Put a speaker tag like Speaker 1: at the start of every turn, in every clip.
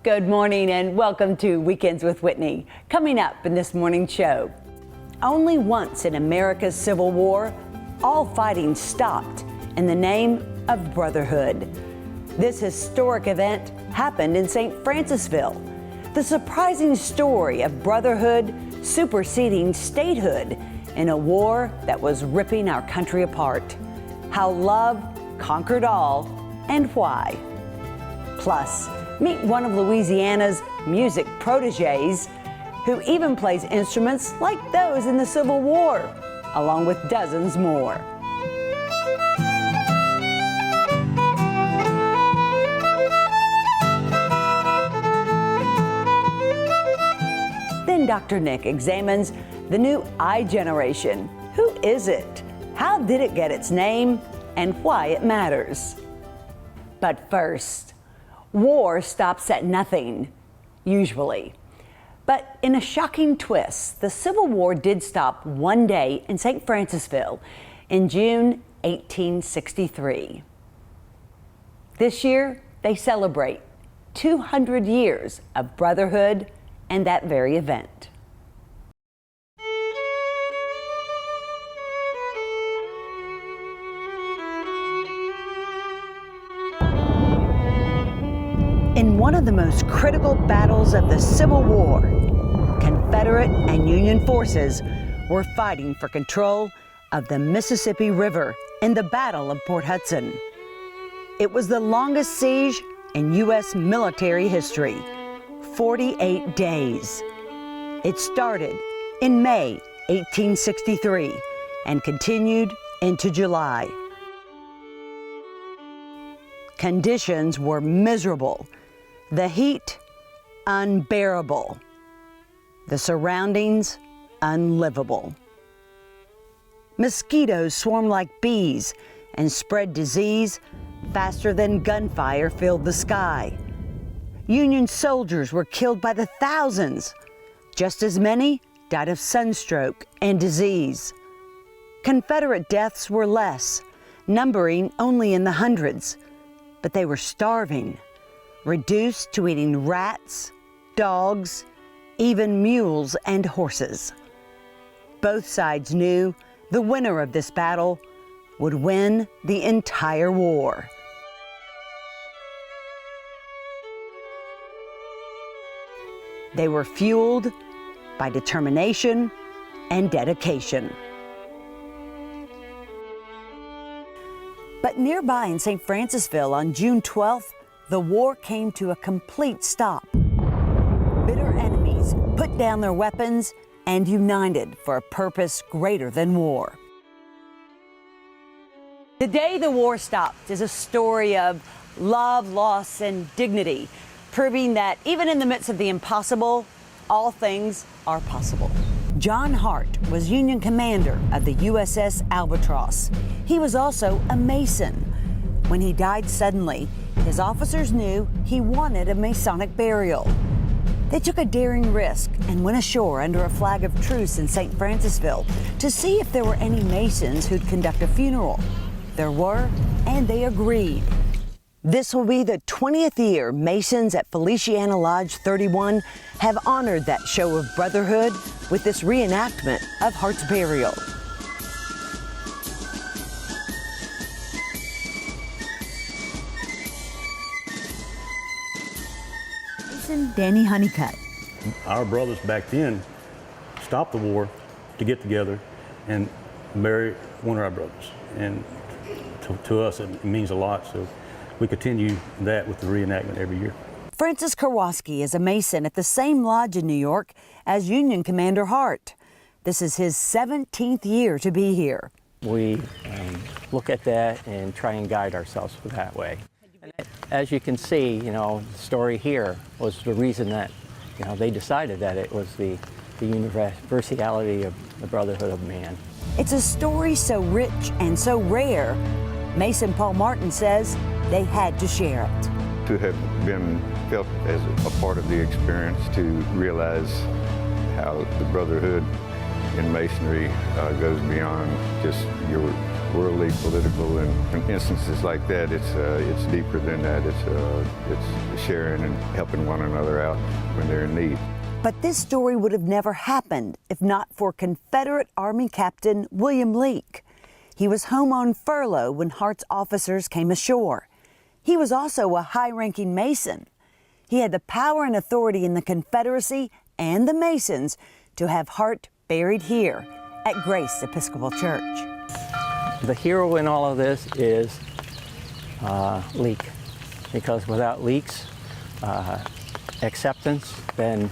Speaker 1: Good morning and welcome to Weekends with Whitney. Coming up in this morning's show, only once in America's Civil War, all fighting stopped in the name of brotherhood. This historic event happened in St. Francisville. The surprising story of brotherhood superseding statehood in a war that was ripping our country apart. How love conquered all and why. Plus, meet one of Louisiana's music proteges who even plays instruments like those in the Civil War, along with dozens more. Then Dr. Nick examines the new i-Generation. Who is it? How did it get its name? And why it matters. But first, war stops at nothing, usually. But in a shocking twist, the Civil War did stop one day in St. Francisville in June 1863. This year, they celebrate 200 years of brotherhood and that very event. In one of the most critical battles of the Civil War, Confederate and Union forces were fighting for control of the Mississippi River in the Battle of Port Hudson. It was the longest siege in U.S. military history, 48 days. It started in May 1863 and continued into July. Conditions were miserable. The heat, unbearable. The surroundings, unlivable. Mosquitoes swarmed like bees and spread disease faster than gunfire filled the sky. Union soldiers were killed by the thousands. Just as many died of sunstroke and disease. Confederate deaths were less, numbering only in the hundreds, but they were starving. Reduced to eating rats, dogs, even mules and horses. Both sides knew the winner of this battle would win the entire war. They were fueled by determination and dedication. But nearby in St. Francisville on June 12th, the war came to a complete stop. Bitter enemies put down their weapons and united for a purpose greater than war. The day the war stopped is a story of love, loss, and dignity, proving that even in the midst of the impossible, all things are possible. John Hart was Union commander of the USS Albatross. He was also a Mason. When he died suddenly, his officers knew he wanted a Masonic burial. They took a daring risk and went ashore under a flag of truce in St. Francisville to see if there were any Masons who'd conduct a funeral. There were, and they agreed. This will be the 20th year Masons at Feliciana Lodge 31 have honored that show of brotherhood with this reenactment of Hart's burial. Danny Honeycutt.
Speaker 2: Our brothers back then stopped the war to get together and bury one of our brothers. And to us, it means a lot. So we continue that with the reenactment every year.
Speaker 1: Francis Karwoski is a Mason at the same lodge in New York as Union Commander Hart. This is his 17th year to be here.
Speaker 3: We look at that and try and guide ourselves that way. As you can see, the story here was the reason that, they decided that it was the universality of the brotherhood of man.
Speaker 1: It's a story so rich and so rare, Mason Paul Martin says they had to share it.
Speaker 4: To have been felt as a part of the experience, to realize how the brotherhood in Masonry goes beyond just your worldly, political, and in instances like that, it's deeper than that. It's sharing and helping one another out when they're in need.
Speaker 1: But this story would have never happened if not for Confederate Army Captain William Leake. He was home on furlough when Hart's officers came ashore. He was also a high-ranking Mason. He had the power and authority in the Confederacy and the Masons to have Hart buried here at Grace Episcopal Church.
Speaker 3: The hero in all of this is Leake, because without Leake's acceptance, then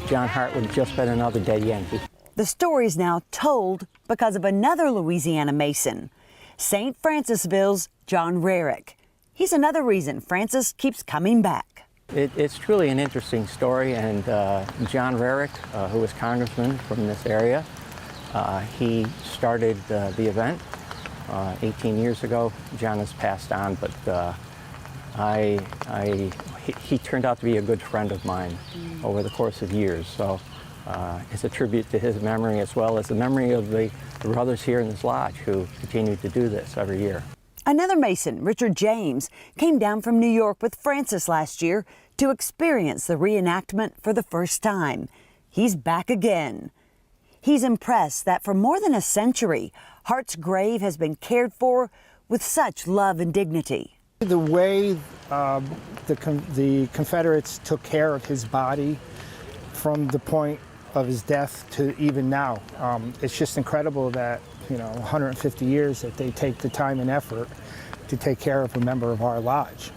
Speaker 3: John Hart would have just been another dead Yankee.
Speaker 1: The story's now told because of another Louisiana Mason, St. Francisville's John Rarick. He's another reason Francis keeps coming back.
Speaker 3: It's truly an interesting story, and John Rarick, who was congressman from this area, he started the event 18 years ago. John has passed on, but he turned out to be a good friend of mine over the course of years. So it's a tribute to his memory, as well as the memory of the brothers here in this lodge who continue to do this every year.
Speaker 1: Another Mason, Richard James, came down from New York with Francis last year to experience the reenactment for the first time. He's back again. He's impressed that for more than a century, Hart's grave has been cared for with such love and dignity.
Speaker 5: The way the Confederates took care of his body from the point of his death to even now, it's just incredible that, 150 years that they take the time and effort to take care of a member of our lodge.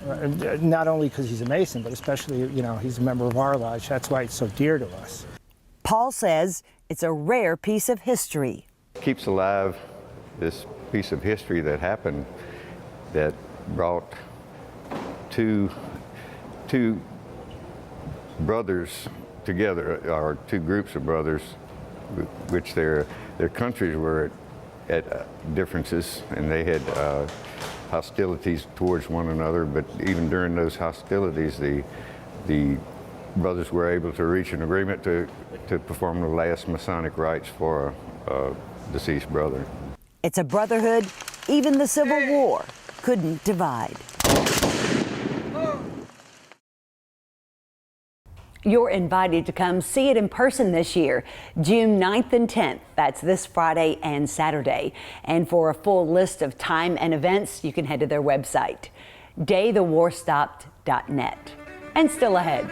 Speaker 5: Not only because he's a Mason, but especially, he's a member of our lodge. That's why it's so dear to us.
Speaker 1: Paul says it's a rare piece of history.
Speaker 4: Keeps alive this piece of history that happened that brought two brothers together, or two groups of brothers, which their countries were at differences, and they had hostilities towards one another. But even during those hostilities, the brothers were able to reach an agreement to perform the last Masonic rites for a deceased brother.
Speaker 1: It's a brotherhood even the Civil War couldn't divide. You're invited to come see it in person this year, June 9th and 10th. That's this Friday and Saturday. And for a full list of time and events, you can head to their website, daythewarstopped.net. And still ahead,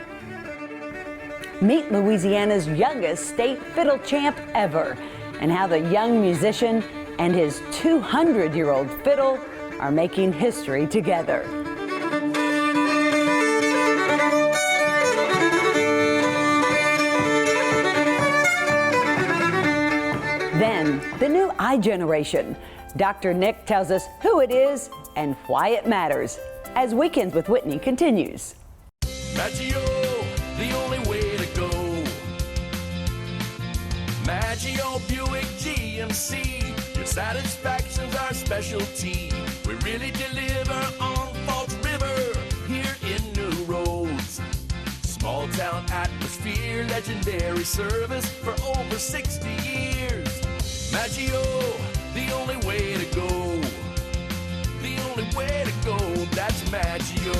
Speaker 1: meet Louisiana's youngest state fiddle champ ever, and how the young musician and his 200-year-old fiddle are making history together. Then, the new i-Generation. Dr. Nick tells us who it is and why it matters as Weekends with Whitney continues.
Speaker 6: Maggio, the only way to go. Maggio Buick GMC, your satisfaction's our specialty. We really deliver on Falls River, here in New Roads. Small town atmosphere, legendary service for over 60 years. Maggio, the only way to go. The only way to go, that's Maggio.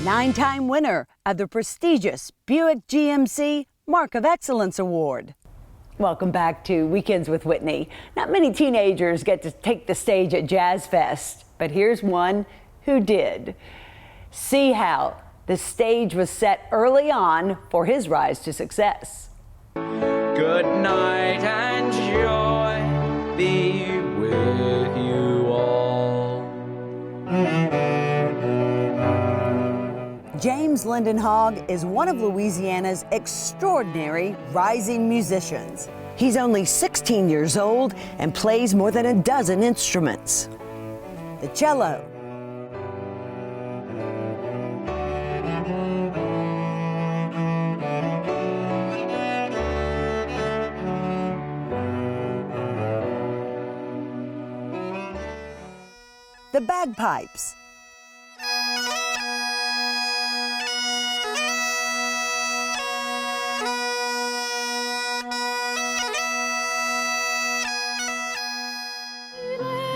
Speaker 1: 9-time winner of the prestigious Buick GMC Mark of Excellence Award. Welcome back to Weekends with Whitney. Not many teenagers get to take the stage at Jazz Fest, but here's one who did. See how the stage was set early on for his rise to success.
Speaker 7: Good night and joy be with you all.
Speaker 1: James Linden Hogg is one of Louisiana's extraordinary rising musicians. He's only 16 years old and plays more than a dozen instruments. The cello, the bagpipes,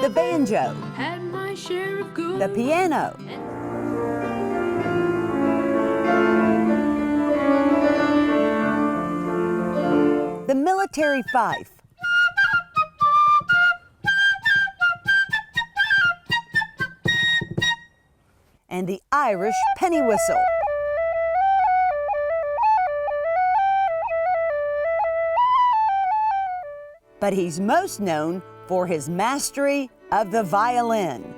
Speaker 1: the banjo,
Speaker 8: Had my share of good.
Speaker 1: the piano, the military fife, and the Irish penny whistle. But he's most known for his mastery of the violin.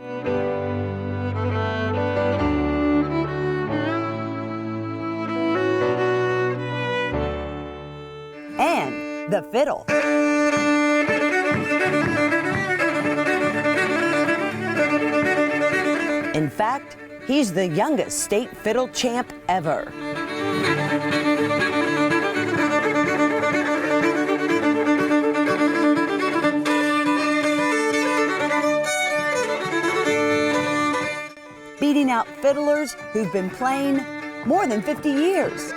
Speaker 1: And the fiddle. In fact, he's the youngest state fiddle champ ever. Beating out fiddlers who've been playing more than 50 years.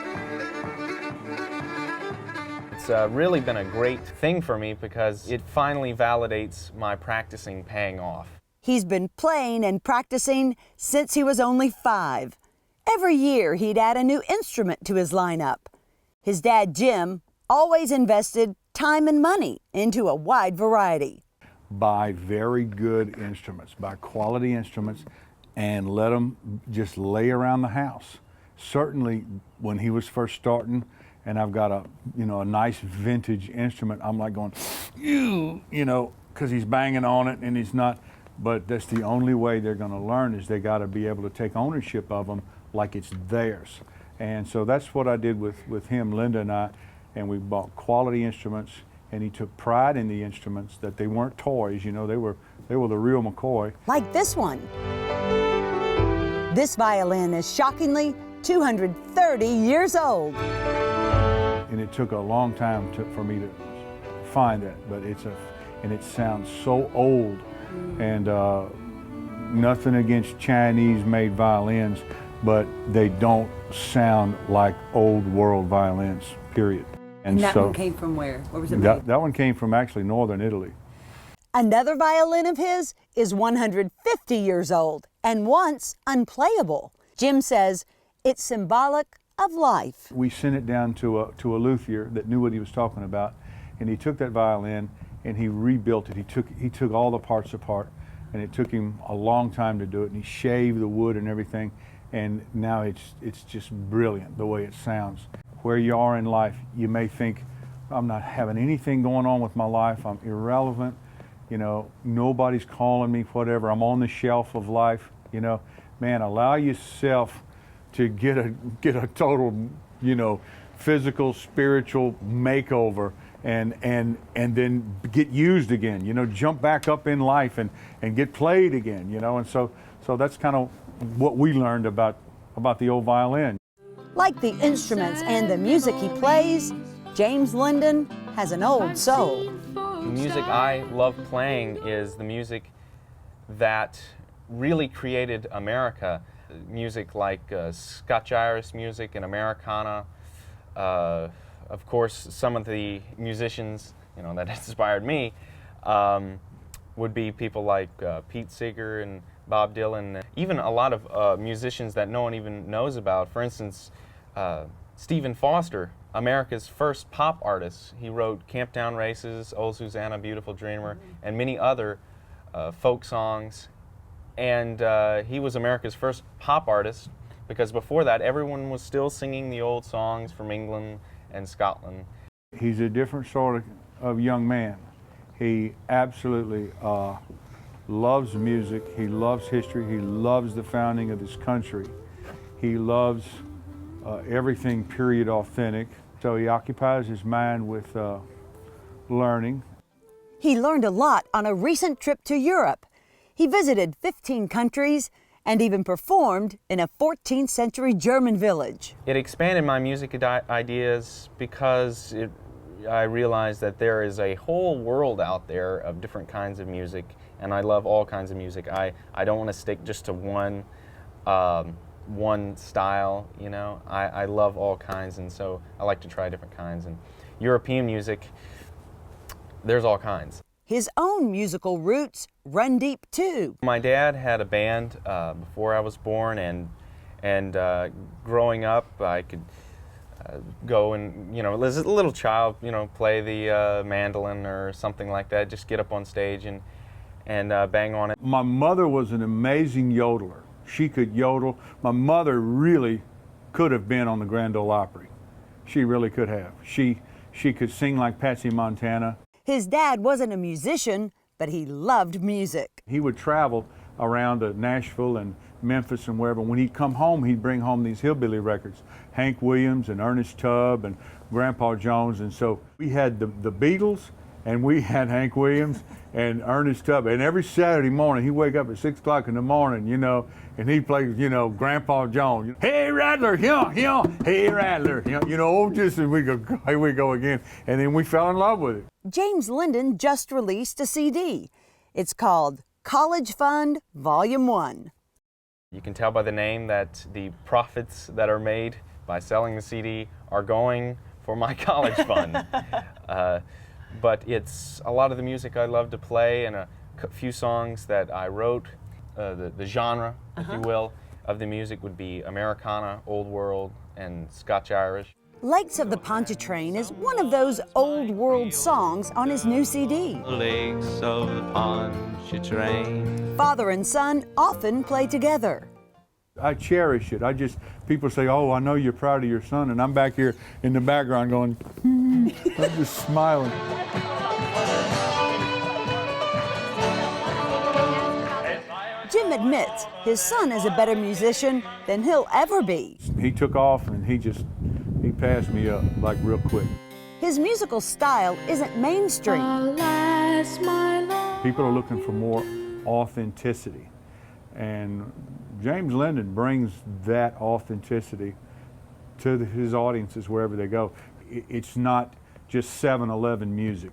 Speaker 9: It's really been a great thing for me because it finally validates my practicing paying off.
Speaker 1: He's been playing and practicing since he was only 5. Every year he'd add a new instrument to his lineup. His dad, Jim, always invested time and money into a wide variety.
Speaker 10: Buy very good instruments, buy quality instruments, and let them just lay around the house. Certainly when he was first starting, and I've got a nice vintage instrument, I'm like going, because he's banging on it and he's not, but that's the only way they're gonna learn is they gotta be able to take ownership of them like it's theirs. And so that's what I did with him, Linda and I, and we bought quality instruments, and he took pride in the instruments, that they weren't toys, they were the real McCoy.
Speaker 1: Like this one. This violin is shockingly 230 years old.
Speaker 10: And it took a long time for me to find that, but and it sounds so old. And nothing against Chinese-made violins, but they don't sound like old world violins, period.
Speaker 1: And that one came from where? Where was it made?
Speaker 10: That one came from actually northern Italy.
Speaker 1: Another violin of his is 150 years old and once unplayable. Jim says it's symbolic of life.
Speaker 10: We sent it down to a luthier that knew what he was talking about, and he took that violin and he rebuilt it. He took all the parts apart, and it took him a long time to do it, and he shaved the wood and everything, and now it's just brilliant the way it sounds. Where you are in life, you may think, I'm not having anything going on with my life, I'm irrelevant, nobody's calling me, whatever, I'm on the shelf of life, man, allow yourself to get a total, physical, spiritual makeover, and then get used again, jump back up in life and get played again, and so that's kind of what we learned about the old violin.
Speaker 1: Like the instruments and the music he plays, James Linden has an old soul.
Speaker 9: The music I love playing is the music that really created America. Music like Scotch-Irish music and Americana. Of course, some of the musicians, that inspired me would be people like Pete Seeger and Bob Dylan, even a lot of musicians that no one even knows about. For instance, Stephen Foster, America's first pop artist. He wrote Camptown Races, Old Susanna, Beautiful Dreamer, and many other folk songs. And he was America's first pop artist because before that, everyone was still singing the old songs from England and Scotland.
Speaker 10: He's a different sort of young man. He absolutely loves music, he loves history, he loves the founding of this country. He loves everything period authentic. So he occupies his mind with learning.
Speaker 1: He learned a lot on a recent trip to Europe. He visited 15 countries and even performed in a 14th century German village.
Speaker 9: It expanded my music ideas because I realized that there is a whole world out there of different kinds of music, and I love all kinds of music. I don't want to stick just to one style, I love all kinds, and so I like to try different kinds. And European music, there's all kinds.
Speaker 1: his own musical roots run deep too.
Speaker 9: My dad had a band before I was born, and growing up, I could go and, as a little child, play the mandolin or something like that, just get up on stage and bang on it.
Speaker 10: My mother was an amazing yodeler. She could yodel. My mother really could have been on the Grand Ole Opry. She really could have. She could sing like Patsy Montana.
Speaker 1: His dad wasn't a musician, but he loved music.
Speaker 10: He would travel around to Nashville and Memphis and wherever. When he'd come home, he'd bring home these hillbilly records, Hank Williams and Ernest Tubb and Grandpa Jones. And so we had the Beatles, and we had Hank Williams and Ernest Tubb. And every Saturday morning, he'd wake up at 6 o'clock in the morning, and he'd play, Grandpa Jones. Hey, Rattler, hey, Rattler, just as we go, here we go again. And then we fell in love with it.
Speaker 1: James Linden just released a CD. It's called College Fund Volume 1.
Speaker 9: You can tell by the name that the profits that are made by selling the CD are going for my college fund. But it's a lot of the music I love to play, and a few songs that I wrote. The genre, if you will, of the music would be Americana, Old World, and Scotch-Irish.
Speaker 1: Lakes of the Pontchartrain is one of those old world songs on his new CD.
Speaker 7: Lakes of the Pontchartrain.
Speaker 1: Father and son often play together.
Speaker 10: I cherish it. People say, oh, I know you're proud of your son, and I'm back here in the background going, I'm just smiling.
Speaker 1: Jim admits his son is a better musician than he'll ever be.
Speaker 10: He took off and he passed me up like real quick.
Speaker 1: His musical style isn't mainstream.
Speaker 10: People are looking for more authenticity, and James Linden brings that authenticity to his audiences wherever they go. It's not just 7-11 music,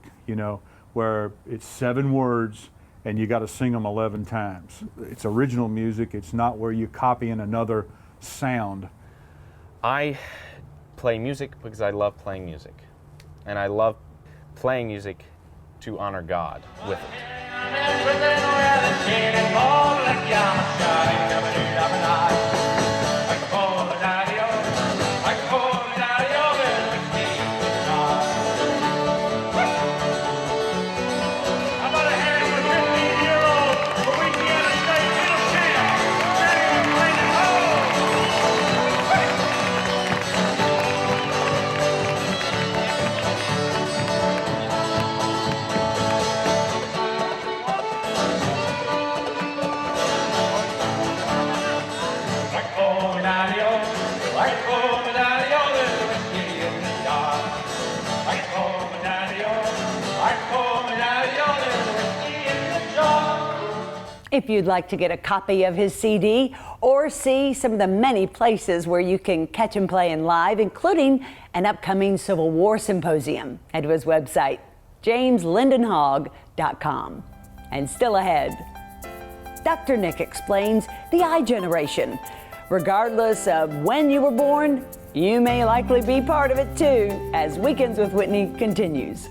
Speaker 10: where it's 7 words and you got to sing them 11 times. It's original music. It's not where you're copying another sound.
Speaker 9: I play music because I love playing music, and I love playing music to honor God with it.
Speaker 1: If you'd like to get a copy of his CD or see some of the many places where you can catch him playing live, including an upcoming Civil War symposium, head to his website, jameslindenhogg.com. And still ahead, Dr. Nick explains the i-Generation. Regardless of when you were born, you may likely be part of it too, as Weekends with Whitney continues.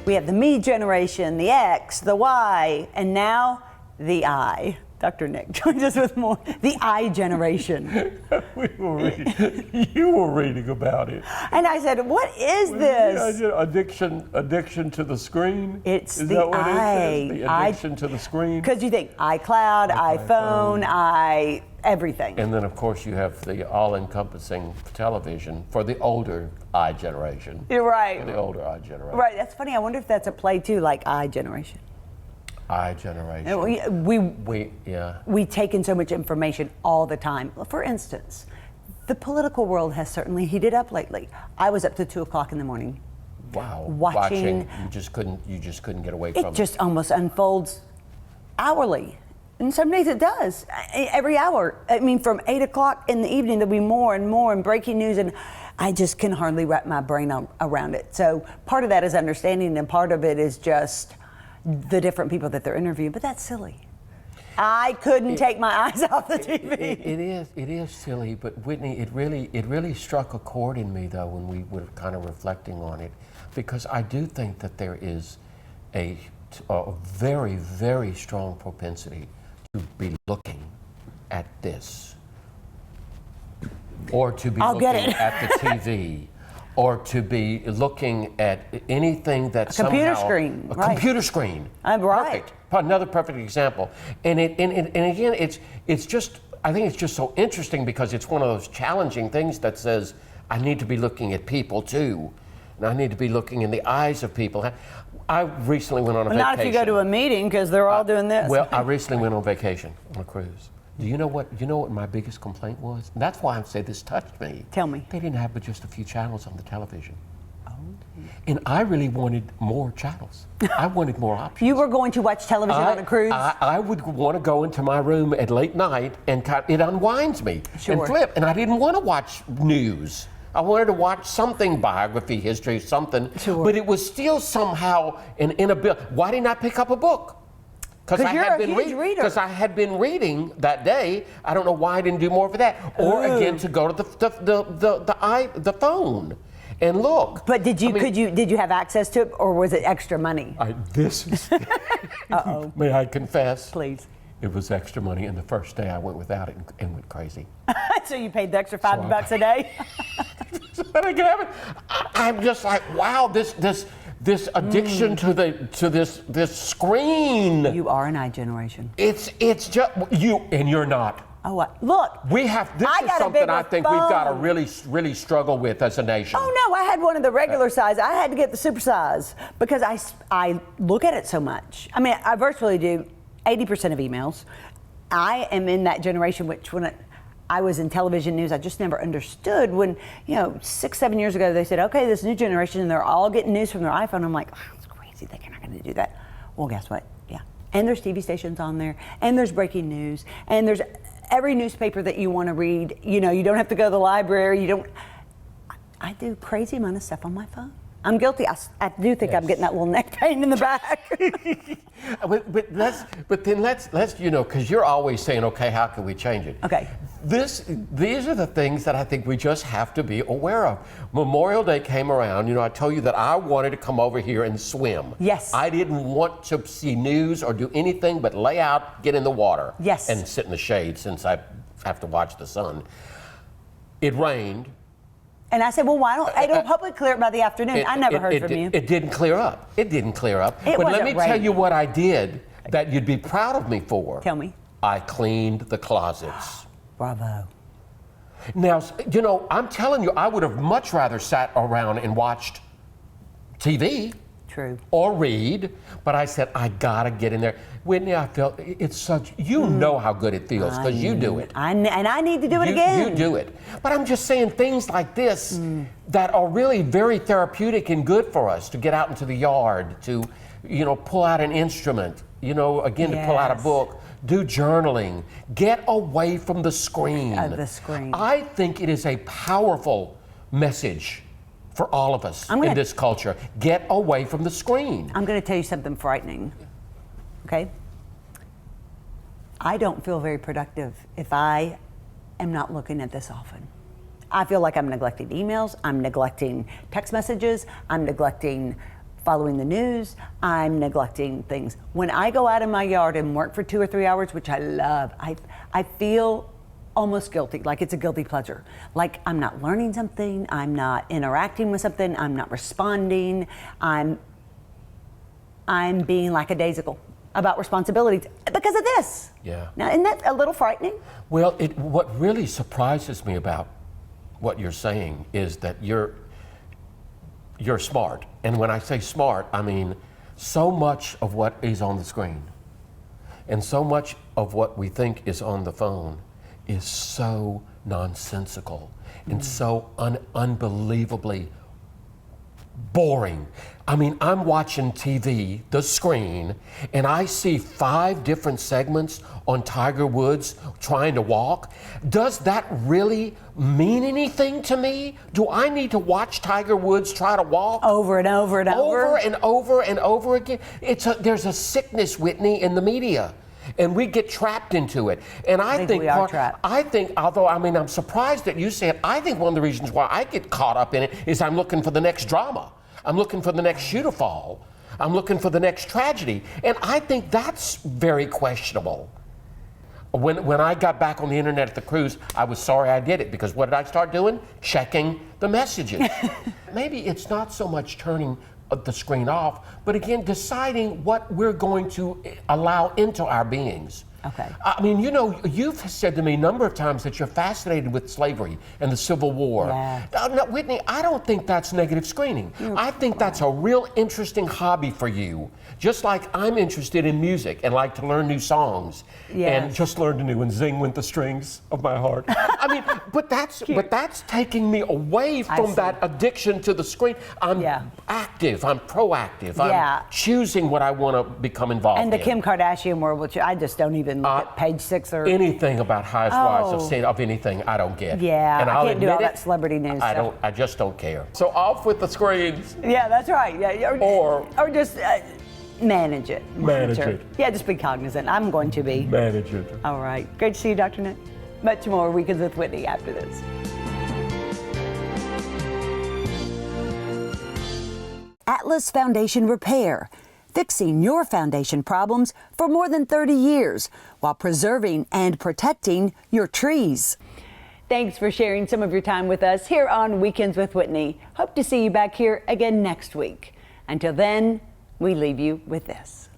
Speaker 1: We have the me generation, the X, the Y, and now the I. Dr. Nick joins us with more. The i-Generation.
Speaker 11: You were reading about it.
Speaker 1: And I said, what is this?
Speaker 11: Addiction to the screen?
Speaker 1: It's
Speaker 11: is
Speaker 1: the
Speaker 11: that what
Speaker 1: I.
Speaker 11: It says? The addiction to the screen?
Speaker 1: Because you think iCloud, iPhone, everything.
Speaker 11: And then, of course, you have the all-encompassing television for the older i-Generation.
Speaker 1: You're right.
Speaker 11: For the older i-Generation.
Speaker 1: Right, that's funny. I wonder if that's a play too, like i-Generation.
Speaker 11: i-Generation.
Speaker 1: We take in so much information all the time. For instance, the political world has certainly heated up lately. I was up to 2 o'clock in the morning.
Speaker 11: Wow.
Speaker 1: Watching.
Speaker 11: You just couldn't get away from it.
Speaker 1: It just almost unfolds hourly. And some days it does. Every hour. I mean, from 8 o'clock in the evening, there'll be more and more and breaking news, and I just can hardly wrap my brain around it. So part of that is understanding, and part of it is just the different people that they're interviewing. But that's silly. I couldn't take my eyes off the TV.
Speaker 11: It is silly, but Whitney, it really struck a chord in me though when we were kind of reflecting on it, because I do think that there is a very, very strong propensity to be looking at this, or to be looking at the TV, or to be looking at anything that
Speaker 1: computer screen,
Speaker 11: a computer screen.
Speaker 1: Right.
Speaker 11: Perfect. Another perfect example. And again, it's just, I think it's just so interesting because it's one of those challenging things that says I need to be looking at people too, and I need to be looking in the eyes of people. I recently went on a vacation.
Speaker 1: Not if you go to a meeting because they're all doing this.
Speaker 11: Well, I recently went on vacation on a cruise. Do you know what my biggest complaint was? And that's why I say this touched me.
Speaker 1: Tell me.
Speaker 11: They didn't have but just a few channels on the television. Oh. And I really wanted more channels. I wanted more options.
Speaker 1: You were going to watch television on a cruise?
Speaker 11: I would want to go into my room at late night and it unwinds me and flip. And I didn't want to watch news. I wanted to watch something, biography, history, something.
Speaker 1: Sure.
Speaker 11: But it was still somehow an inability. Why didn't I pick up a book? Because I had been reading. Because I had been reading that day. I don't know why I didn't do more for that. Or again, to go to the phone and look.
Speaker 1: But did you have access to it, or was it extra money?
Speaker 11: May I confess?
Speaker 1: Please.
Speaker 11: It was extra money, and the first day I went without it and went crazy.
Speaker 1: So you paid the extra $5 a day?
Speaker 11: I'm just like, wow, this addiction to this screen.
Speaker 1: You are an i-Generation.
Speaker 11: It's just you, and you're not.
Speaker 1: Oh, what? Look.
Speaker 11: This is something I think we've got to really struggle with as a nation.
Speaker 1: Oh no, I had one of the regular size. I had to get the super size because I look at it so much. I mean, I virtually do 80% of emails. I am in that generation which when I was in television news, I just never understood when, 6-7 years ago, they said, okay, this new generation, and they're all getting news from their iPhone. I'm like, oh, it's crazy, they're not going to do that. Well, guess what? Yeah. And there's TV stations on there, and there's breaking news, and there's every newspaper that you want to read. You don't have to go to the library. I do crazy amount of stuff on my phone. I'm guilty. I do think I'm getting that little neck pain in the back.
Speaker 11: but then let's because you're always saying, okay, how can we change it?
Speaker 1: Okay.
Speaker 11: These are the things that I think we just have to be aware of. Memorial Day came around. I told you that I wanted to come over here and swim.
Speaker 1: Yes.
Speaker 11: I didn't want to see news or do anything but lay out, get in the water.
Speaker 1: Yes.
Speaker 11: And sit in the shade since I have to watch the sun. It rained.
Speaker 1: And I said, well, why don't Ada Public clear it by the afternoon? I never heard from you.
Speaker 11: It didn't clear up. But let me tell you what I did that you'd be proud of me for.
Speaker 1: Tell me.
Speaker 11: I cleaned the closets.
Speaker 1: Bravo.
Speaker 11: Now, I'm telling you, I would have much rather sat around and watched TV.
Speaker 1: True.
Speaker 11: Or read, but I said, I gotta get in there. Whitney, I felt it's such, know how good it feels because you do it.
Speaker 1: And I need to do it again.
Speaker 11: You do it. But I'm just saying things like this that are really very therapeutic and good for us to get out into the yard, to, pull out an instrument, to pull out a book, do journaling, get away from the screen. I think it is a powerful message for all of us in this culture. Get away from the screen.
Speaker 1: I'm going to tell you something frightening, okay? I don't feel very productive if I am not looking at this often. I feel like I'm neglecting emails, I'm neglecting text messages, I'm neglecting following the news, I'm neglecting things. When I go out in my yard and work for 2 or 3 hours, which I love, I feel almost guilty, like it's a guilty pleasure. Like I'm not learning something, I'm not interacting with something, I'm not responding, I'm being lackadaisical about responsibilities because of this.
Speaker 11: Yeah.
Speaker 1: Now, isn't that a little frightening?
Speaker 11: Well, what really surprises me about what you're saying is that you're smart. And when I say smart, I mean so much of what is on the screen And so much of what we think is on the phone is so nonsensical and so unbelievably boring. I mean, I'm watching TV, the screen, and I see 5 different segments on Tiger Woods trying to walk. Does that really mean anything to me? Do I need to watch Tiger Woods try to walk?
Speaker 1: Over and over and over?
Speaker 11: Over and over and over again. There's a sickness, Whitney, in the media. And we get trapped into it. And I think
Speaker 1: we are trapped.
Speaker 11: I think, although, I mean, I'm surprised that you say it, I think one of the reasons why I get caught up in it is I'm looking for the next drama. I'm looking for the next shoe to fall. I'm looking for the next tragedy. And I think that's very questionable. When I got back on the internet at the cruise, I was sorry I did it, because what did I start doing? Checking the messages. Maybe it's not so much turning the screen off, but again, deciding what we're going to allow into our beings.
Speaker 1: Okay.
Speaker 11: I mean, you know, you've said to me a number of times that you're fascinated with slavery and the Civil War.
Speaker 1: Yeah.
Speaker 11: No, Whitney, I don't think that's negative screening. I think that's a real interesting hobby for you. Just like I'm interested in music and like to learn new songs.
Speaker 1: Yes.
Speaker 11: And just learn to new and sing with the strings of my heart. I mean, but that's taking me away from that addiction to the screen. I'm active, I'm proactive, I'm choosing what I want to become involved in.
Speaker 1: And the Kim Kardashian world, which I just don't even look at page 6 or
Speaker 11: anything about Housewives of anything. I don't get.
Speaker 1: Yeah,
Speaker 11: and
Speaker 1: I can't do all that celebrity news.
Speaker 11: I just don't care. So off with the screens.
Speaker 1: Yeah, that's right. Yeah, or just manage it.
Speaker 11: Manage it.
Speaker 1: Yeah, just be cognizant. I'm going to be.
Speaker 11: Manage it.
Speaker 1: All right. Great to see you, Dr. Nick. Much more Weekends with Whitney after this. Atlas Foundation Repair, fixing your foundation problems for more than 30 years while preserving and protecting your trees. Thanks for sharing some of your time with us here on Weekends with Whitney. Hope to see you back here again next week. Until then, we leave you with this.